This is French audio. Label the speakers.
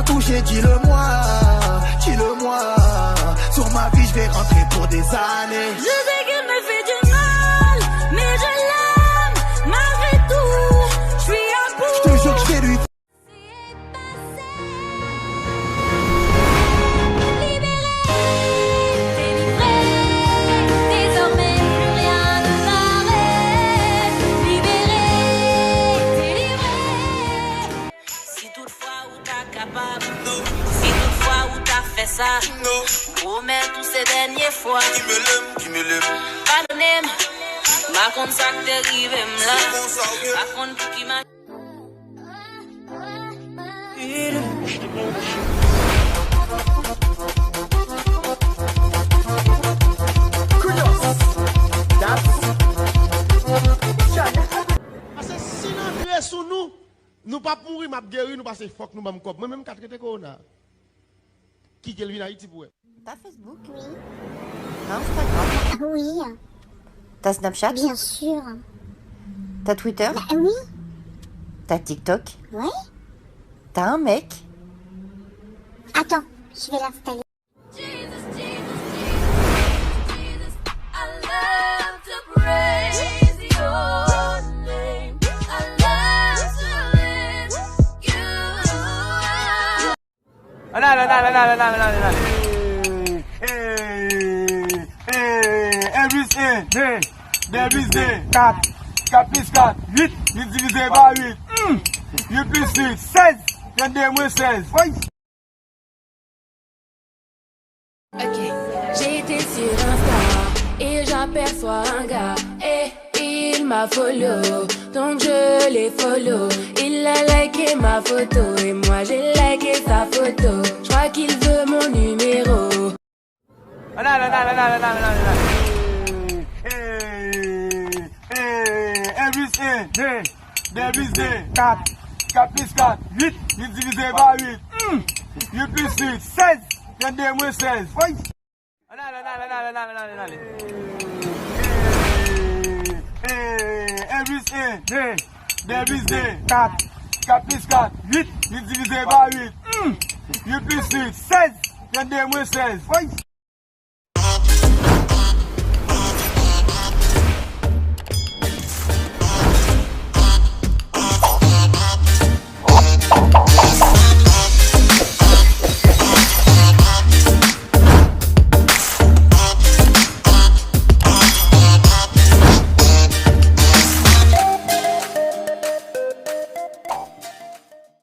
Speaker 1: Touché, dis-le-moi, sur ma vie je vais rentrer pour des années.
Speaker 2: Je sais qu'il me fait du mal, mais je l'aime, malgré tout, je suis à bout.
Speaker 1: Je te jure que je vais lui
Speaker 2: ça, promets tous ces dernières fois.
Speaker 3: Qui me l'aime.
Speaker 2: Pardonnez-moi, ma compte ça que t'es arrivé là. Ma compte tout qui m'a.
Speaker 4: Parce que si nous sommes sous nous, nous pas pourrir, nous guérir, nous passer fuck nous même cop. Moi même 4 traiter corona. Qui est venu à Haïti pour elle?
Speaker 5: T'as Facebook?
Speaker 6: Oui.
Speaker 5: T'as Instagram?
Speaker 6: Oui.
Speaker 5: T'as Snapchat?
Speaker 6: Bien sûr.
Speaker 5: T'as Twitter?
Speaker 6: Bah, oui.
Speaker 5: T'as TikTok?
Speaker 6: Ouais.
Speaker 5: T'as un mec?
Speaker 6: Attends, je vais l'installer.
Speaker 3: Allez. Hey, 4 plus 4, 8 divisé par 8. 8 plus 8, 16. 22 moins 16. Oui.
Speaker 2: Ok, j'ai été sur Insta et j'aperçois un gars et il m'a follow, donc je l'ai follow. Il a liké ma photo et moi j'ai liké sa photo. Je crois qu'il veut mon numéro.
Speaker 3: Allez. Hey, 2 plus 4 plus 4, 8 divisé par 8. 8 plus 8, 16. 22 moins 16. Oui. Allez. 2 plus 4 plus 4, 8 divisé par 8. 8 plus 8, 16. 22 moins 16. Oui.